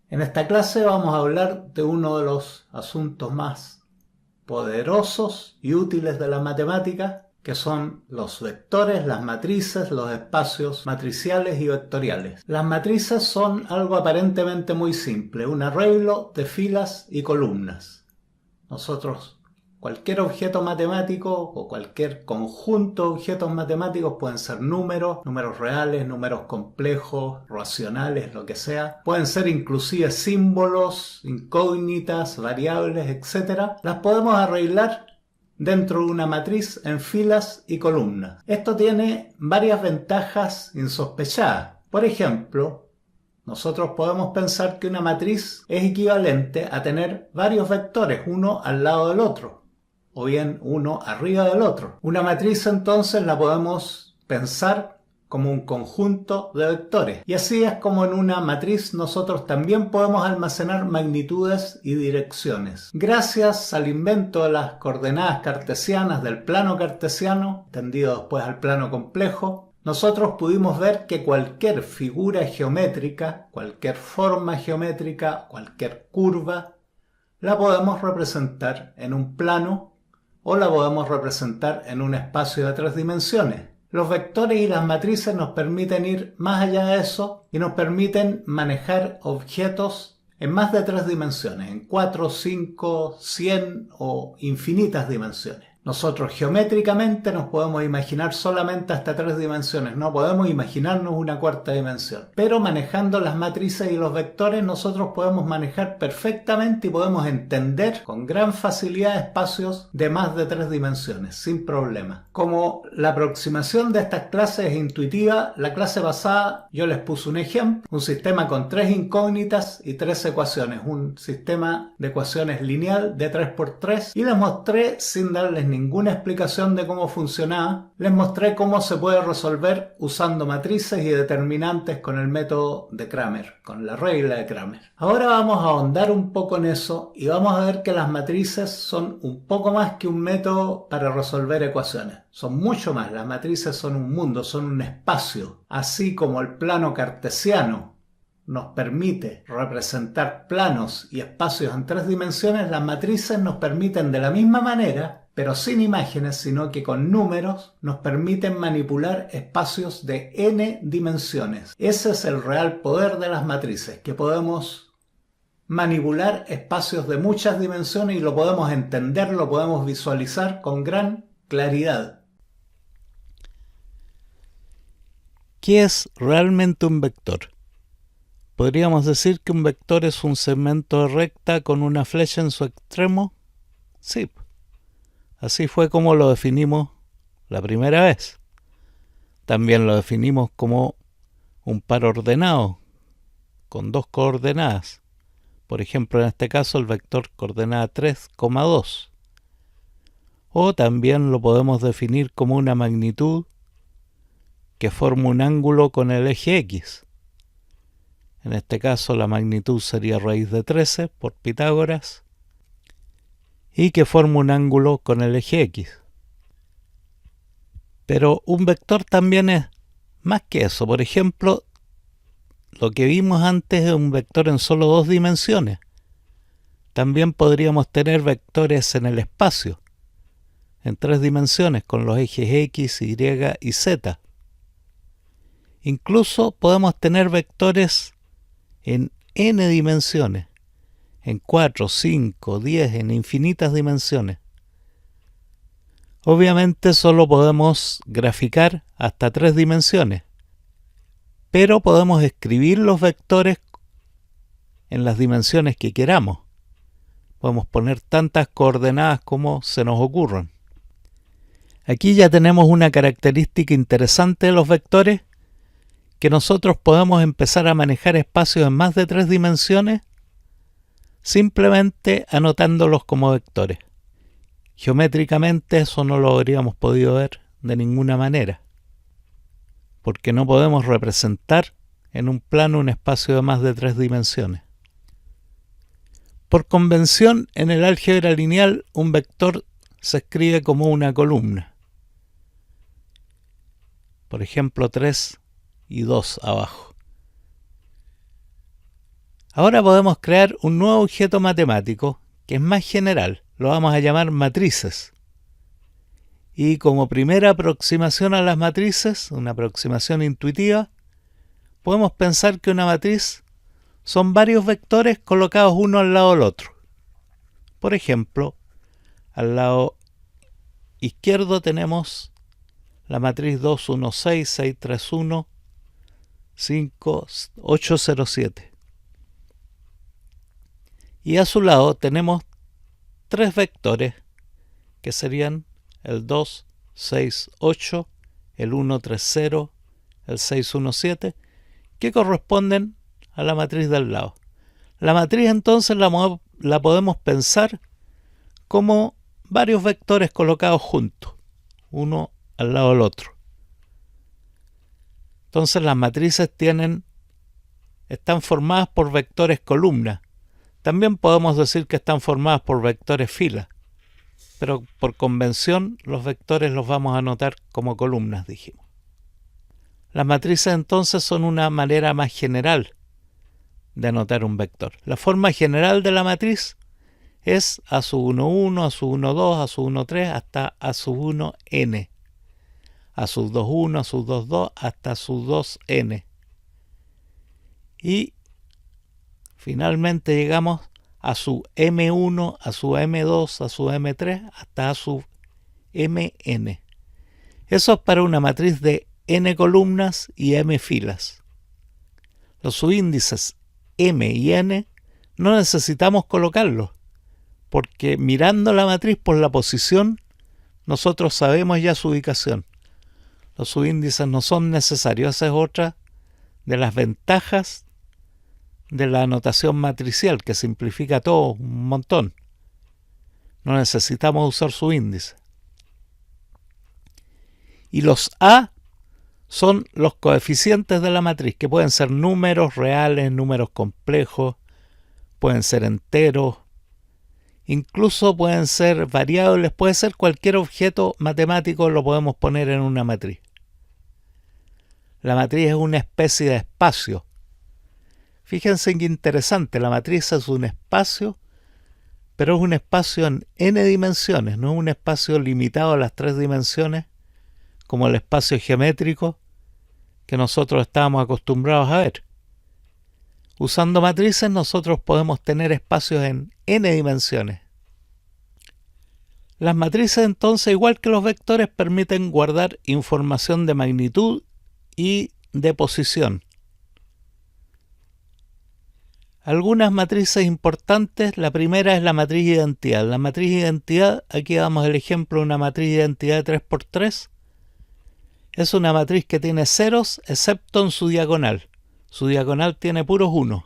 En esta clase vamos a hablar de uno de los asuntos más poderosos y útiles de la matemática, que son los vectores, las matrices, los espacios matriciales y vectoriales. Las matrices son algo aparentemente muy simple, un arreglo de filas y columnas. Cualquier objeto matemático o cualquier conjunto de objetos matemáticos pueden ser números reales, números complejos, racionales, lo que sea. Pueden ser inclusive símbolos, incógnitas, variables, etc. Las podemos arreglar dentro de una matriz en filas y columnas. Esto tiene varias ventajas insospechadas. Por ejemplo, nosotros podemos pensar que una matriz es equivalente a tener varios vectores, uno al lado del otro, o bien uno arriba del otro. Una matriz entonces la podemos pensar como un conjunto de vectores. Y así es como en una matriz nosotros también podemos almacenar magnitudes y direcciones. Gracias al invento de las coordenadas cartesianas del plano cartesiano, tendido después al plano complejo, nosotros pudimos ver que cualquier figura geométrica, cualquier forma geométrica, cualquier curva, la podemos representar en un plano o la podemos representar en un espacio de 3 dimensiones. Los vectores y las matrices nos permiten ir más allá de eso y nos permiten manejar objetos en más de 3 dimensiones, en 4, 5, 100 o infinitas dimensiones. Nosotros geométricamente nos podemos imaginar solamente hasta 3 dimensiones, no podemos imaginarnos una cuarta dimensión. Pero manejando las matrices y los vectores nosotros podemos manejar perfectamente y podemos entender con gran facilidad espacios de más de 3 dimensiones, sin problema. Como la aproximación de estas clases es intuitiva, la clase pasada yo les puse un ejemplo, un sistema con 3 incógnitas y 3 ecuaciones, un sistema de ecuaciones lineal de 3×3 y les mostré sin darles ninguna explicación de cómo funcionaba, les mostré cómo se puede resolver usando matrices y determinantes con el método de Cramer, con la regla de Cramer. Ahora vamos a ahondar un poco en eso y vamos a ver que las matrices son un poco más que un método para resolver ecuaciones. Son mucho más, las matrices son un mundo, son un espacio, así como el plano cartesiano nos permite representar planos y espacios en 3 dimensiones, las matrices nos permiten de la misma manera, pero sin imágenes, sino que con números, nos permiten manipular espacios de n dimensiones. Ese es el real poder de las matrices, que podemos manipular espacios de muchas dimensiones y lo podemos entender, lo podemos visualizar con gran claridad. ¿Qué es realmente un vector? ¿Podríamos decir que un vector es un segmento de recta con una flecha en su extremo? Sí. Así fue como lo definimos la primera vez. También lo definimos como un par ordenado con 2 coordenadas. Por ejemplo, en este caso el vector coordenada 3, 2. O también lo podemos definir como una magnitud que forma un ángulo con el eje X. En este caso la magnitud sería raíz de 13 por Pitágoras y que forma un ángulo con el eje X. Pero un vector también es más que eso. Por ejemplo, lo que vimos antes es un vector en solo 2 dimensiones. También podríamos tener vectores en el espacio, en 3 dimensiones, con los ejes X, Y y Z. Incluso podemos tener vectores en n dimensiones, en 4, 5, 10, en infinitas dimensiones. Obviamente solo podemos graficar hasta 3 dimensiones, pero podemos escribir los vectores en las dimensiones que queramos. Podemos poner tantas coordenadas como se nos ocurran. Aquí ya tenemos una característica interesante de los vectores, que nosotros podemos empezar a manejar espacios en más de 3 dimensiones simplemente anotándolos como vectores. Geométricamente eso no lo habríamos podido ver de ninguna manera, porque no podemos representar en un plano un espacio de más de 3 dimensiones. Por convención, en el álgebra lineal, un vector se escribe como una columna. Por ejemplo, 3 y 2 abajo. Ahora podemos crear un nuevo objeto matemático que es más general. Lo vamos a llamar matrices. Y como primera aproximación a las matrices, una aproximación intuitiva, podemos pensar que una matriz son varios vectores colocados uno al lado del otro. Por ejemplo, al lado izquierdo tenemos la matriz 2, 1, 6, 6, 3, 1, 5, 8, 0, 7. Y a su lado tenemos tres vectores que serían el 2, 6, 8, el 1, 3, 0, el 6, 1, 7, que corresponden a la matriz del lado. La matriz entonces la podemos pensar como varios vectores colocados juntos, uno al lado del otro. Entonces las matrices están formadas por vectores columna. También podemos decir que están formadas por vectores fila, pero por convención los vectores los vamos a anotar como columnas, dijimos. Las matrices entonces son una manera más general de anotar un vector. La forma general de la matriz es A sub 1, 1, A sub 1, 2, A sub 1, 3, hasta A sub 1, n. A sub 2, 1, A sub 2, 2, hasta A sub 2, n. Y finalmente llegamos a sub m1, a sub m2, a sub m3, hasta a sub mn. Eso es para una matriz de n columnas y m filas. Los subíndices m y n no necesitamos colocarlos, porque mirando la matriz por la posición, nosotros sabemos ya su ubicación. Los subíndices no son necesarios. Esa es otra de las ventajas de la anotación matricial, que simplifica todo un montón. No necesitamos usar subíndices. Y los A son los coeficientes de la matriz, que pueden ser números reales, números complejos, pueden ser enteros, incluso pueden ser variables, puede ser cualquier objeto matemático, lo podemos poner en una matriz. La matriz es una especie de espacio. Fíjense qué interesante, la matriz es un espacio, pero es un espacio en n dimensiones, no es un espacio limitado a las 3 dimensiones, como el espacio geométrico que nosotros estábamos acostumbrados a ver. Usando matrices nosotros podemos tener espacios en n dimensiones. Las matrices entonces, igual que los vectores, permiten guardar información de magnitud y de posición. Algunas matrices importantes, la primera es la matriz identidad. La matriz identidad, aquí damos el ejemplo de una matriz identidad de 3×3. Es una matriz que tiene ceros excepto en su diagonal. Su diagonal tiene puros 1.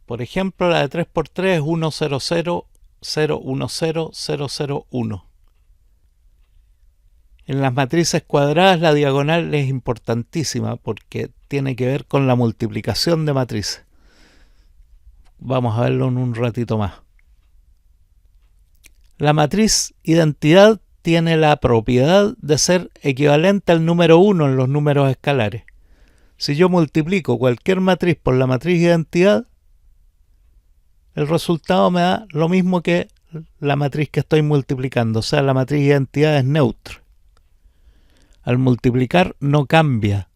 Por ejemplo, la de 3×3 es 1, 0, 0, 0, 1, 0, 0, 0, 1. En las matrices cuadradas la diagonal es importantísima porque tiene que ver con la multiplicación de matrices. Vamos a verlo en un ratito más. La matriz identidad tiene la propiedad de ser equivalente al número 1 en los números escalares. Si yo multiplico cualquier matriz por la matriz identidad, el resultado me da lo mismo que la matriz que estoy multiplicando. O sea, la matriz identidad es neutra. Al multiplicar no cambia.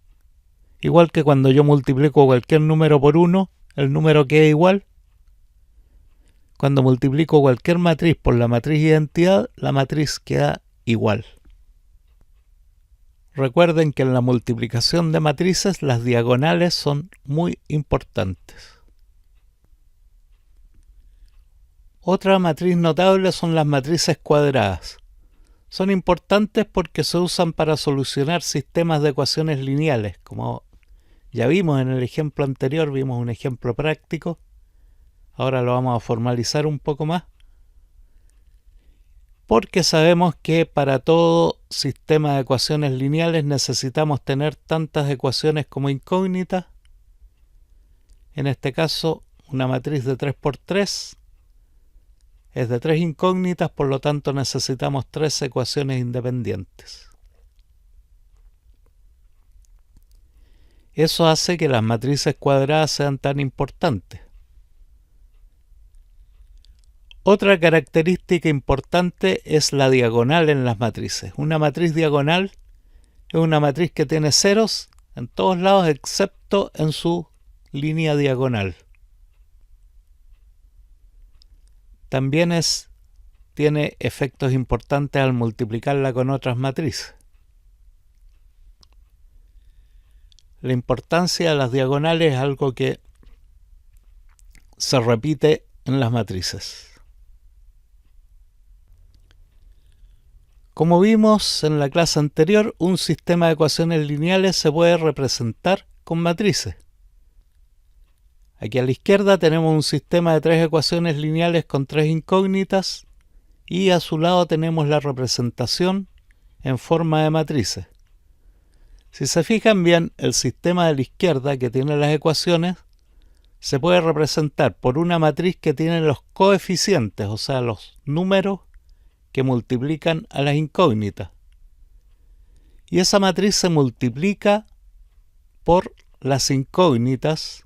Igual que cuando yo multiplico cualquier número por 1, el número queda igual. Cuando multiplico cualquier matriz por la matriz identidad, la matriz queda igual. Recuerden que en la multiplicación de matrices las diagonales son muy importantes. Otra matriz notable son las matrices cuadradas. Son importantes porque se usan para solucionar sistemas de ecuaciones lineales. Como ya vimos en el ejemplo anterior, vimos un ejemplo práctico. Ahora lo vamos a formalizar un poco más. Porque sabemos que para todo sistema de ecuaciones lineales necesitamos tener tantas ecuaciones como incógnitas. En este caso, una matriz de 3×3 es de 3 incógnitas, por lo tanto necesitamos 3 ecuaciones independientes. Eso hace que las matrices cuadradas sean tan importantes. Otra característica importante es la diagonal en las matrices. Una matriz diagonal es una matriz que tiene ceros en todos lados excepto en su línea diagonal. También tiene efectos importantes al multiplicarla con otras matrices. La importancia de las diagonales es algo que se repite en las matrices. Como vimos en la clase anterior, un sistema de ecuaciones lineales se puede representar con matrices. Aquí a la izquierda tenemos un sistema de 3 ecuaciones lineales con 3 incógnitas y a su lado tenemos la representación en forma de matrices. Si se fijan bien, el sistema de la izquierda que tiene las ecuaciones se puede representar por una matriz que tiene los coeficientes, o sea, los números que multiplican a las incógnitas. Y esa matriz se multiplica por las incógnitas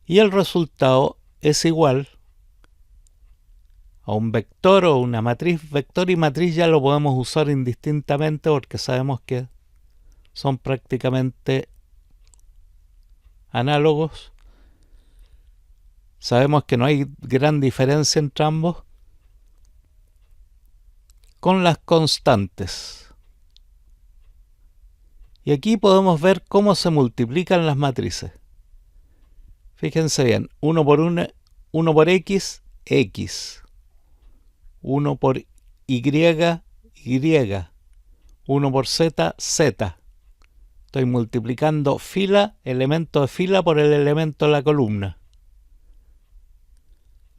y el resultado es igual a un vector o una matriz. Vector y matriz ya lo podemos usar indistintamente porque sabemos que son prácticamente análogos. Sabemos que no hay gran diferencia entre ambos. Con las constantes. Y aquí podemos ver cómo se multiplican las matrices. Fíjense bien, 1 por x, x. 1 por y, y. 1 por z, z. Estoy multiplicando elemento de fila por el elemento de la columna.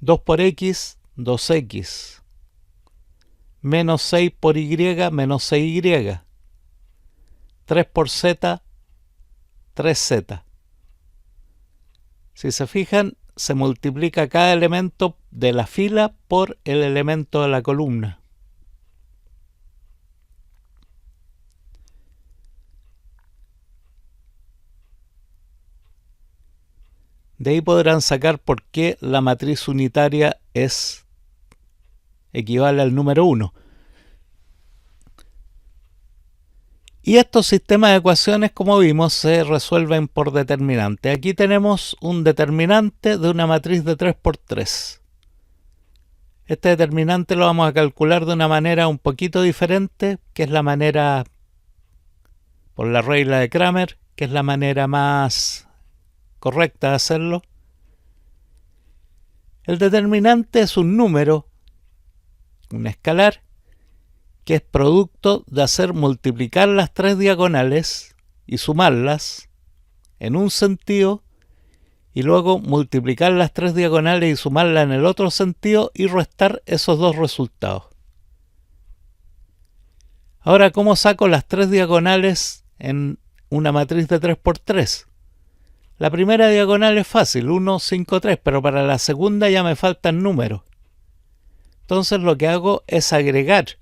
2 por x, 2x. Menos 6 por y, menos 6y. 3 por z, 3z. Si se fijan, se multiplica cada elemento de la fila por el elemento de la columna. De ahí podrán sacar por qué la matriz unitaria equivale al número 1. Y estos sistemas de ecuaciones, como vimos, se resuelven por determinante. Aquí tenemos un determinante de una matriz de 3 por 3. Este determinante lo vamos a calcular de una manera un poquito diferente, que es la manera por la regla de Cramer, que es la manera más correcta de hacerlo. El determinante es un número, un escalar, que es producto de hacer multiplicar las 3 diagonales y sumarlas en un sentido y luego multiplicar las 3 diagonales y sumarlas en el otro sentido y restar esos dos resultados. Ahora, ¿cómo saco las 3 diagonales en una matriz de 3 por 3? La primera diagonal es fácil, 1, 5, 3, pero para la segunda ya me faltan números. Entonces lo que hago es agregar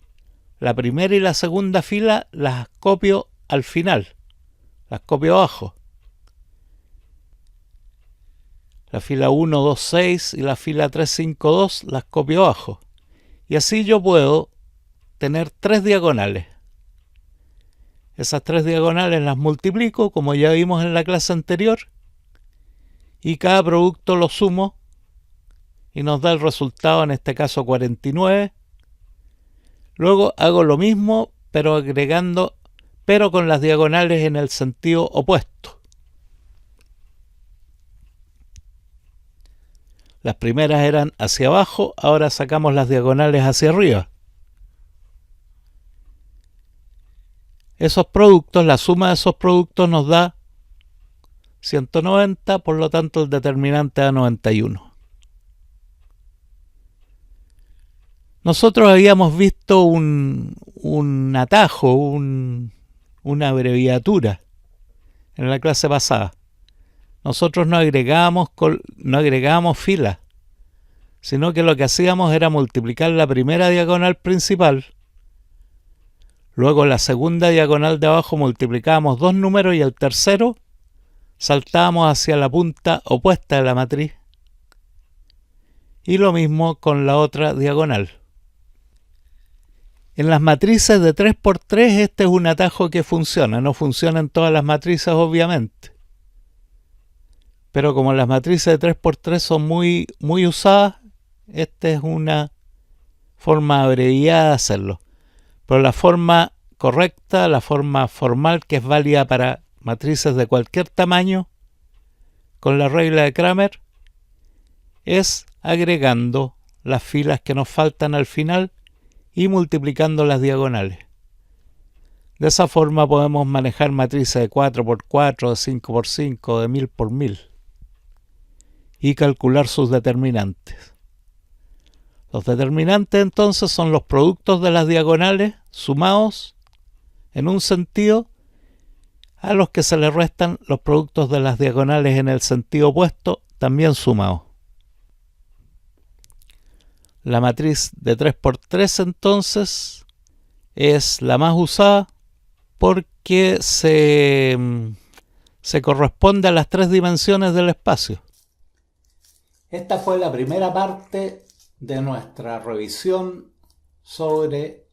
la primera y la segunda fila, las copio al final, las copio abajo. La fila 1, 2, 6 y la fila 3, 5, 2 las copio abajo. Y así yo puedo tener 3 diagonales. Esas 3 diagonales las multiplico, como ya vimos en la clase anterior, y cada producto lo sumo y nos da el resultado, en este caso 49. Luego hago lo mismo, pero con las diagonales en el sentido opuesto. Las primeras eran hacia abajo, ahora sacamos las diagonales hacia arriba. Esos productos, la suma de esos productos nos da 190, por lo tanto el determinante da 91. Nosotros habíamos visto un atajo, una abreviatura en la clase pasada. Nosotros no agregábamos filas, sino que lo que hacíamos era multiplicar la primera diagonal principal, luego la segunda diagonal de abajo multiplicábamos 2 números y el tercero saltamos hacia la punta opuesta de la matriz. Y lo mismo con la otra diagonal. En las matrices de 3×3 este es un atajo que funciona. No funciona en todas las matrices, obviamente. Pero como las matrices de 3×3 son muy usadas, esta es una forma abreviada de hacerlo. Pero la forma correcta, la forma formal que es válida para matrices de cualquier tamaño, con la regla de Cramer, es agregando las filas que nos faltan al final y multiplicando las diagonales. De esa forma podemos manejar matrices de 4×4, de 5×5, de 1000×1000 y calcular sus determinantes. Los determinantes entonces son los productos de las diagonales sumados en un sentido a los que se le restan los productos de las diagonales en el sentido opuesto también sumados. La matriz de 3×3 entonces es la más usada porque se corresponde a las 3 dimensiones del espacio. Esta fue la primera parte de nuestra revisión sobre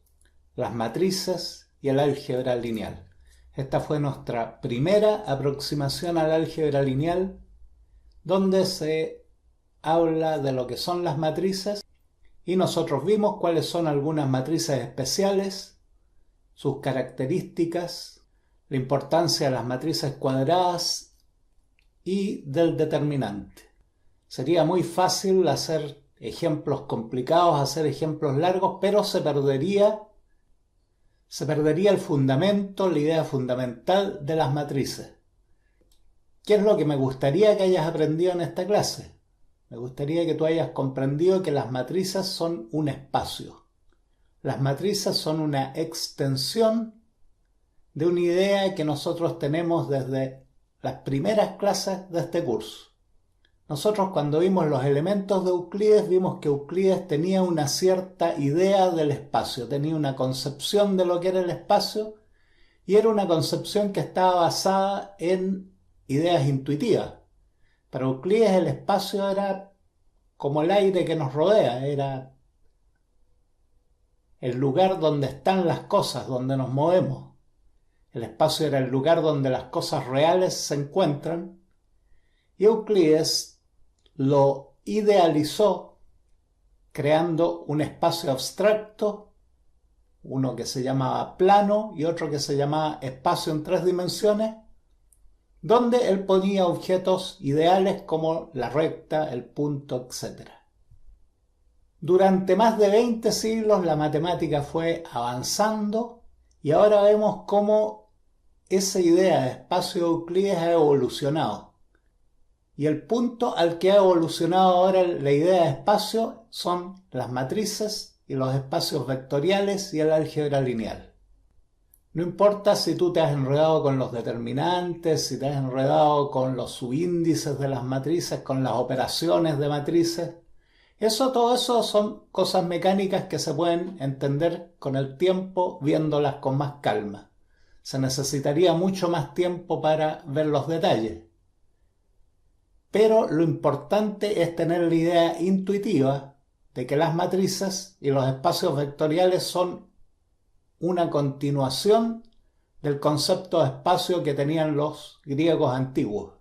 las matrices y el álgebra lineal. Esta fue nuestra primera aproximación al álgebra lineal, donde se habla de lo que son las matrices y nosotros vimos cuáles son algunas matrices especiales, sus características, la importancia de las matrices cuadradas y del determinante. Sería muy fácil hacer ejemplos complicados, hacer ejemplos largos, pero se perdería el fundamento, la idea fundamental de las matrices. ¿Qué es lo que me gustaría que hayas aprendido en esta clase? Me gustaría que tú hayas comprendido que las matrices son un espacio. Las matrices son una extensión de una idea que nosotros tenemos desde las primeras clases de este curso. Nosotros cuando vimos los elementos de Euclides, vimos que Euclides tenía una cierta idea del espacio, tenía una concepción de lo que era el espacio, y era una concepción que estaba basada en ideas intuitivas. Para Euclides el espacio era como el aire que nos rodea, era el lugar donde están las cosas, donde nos movemos. El espacio era el lugar donde las cosas reales se encuentran, y Euclides lo idealizó creando un espacio abstracto, uno que se llamaba plano y otro que se llamaba espacio en 3 dimensiones, donde él ponía objetos ideales como la recta, el punto, etc. Durante más de 20 siglos la matemática fue avanzando y ahora vemos cómo esa idea de espacio de Euclides ha evolucionado. Y el punto al que ha evolucionado ahora la idea de espacio son las matrices y los espacios vectoriales y el álgebra lineal. No importa si tú te has enredado con los determinantes, si te has enredado con los subíndices de las matrices, con las operaciones de matrices. Todo eso son cosas mecánicas que se pueden entender con el tiempo viéndolas con más calma. Se necesitaría mucho más tiempo para ver los detalles. Pero lo importante es tener la idea intuitiva de que las matrices y los espacios vectoriales son una continuación del concepto de espacio que tenían los griegos antiguos.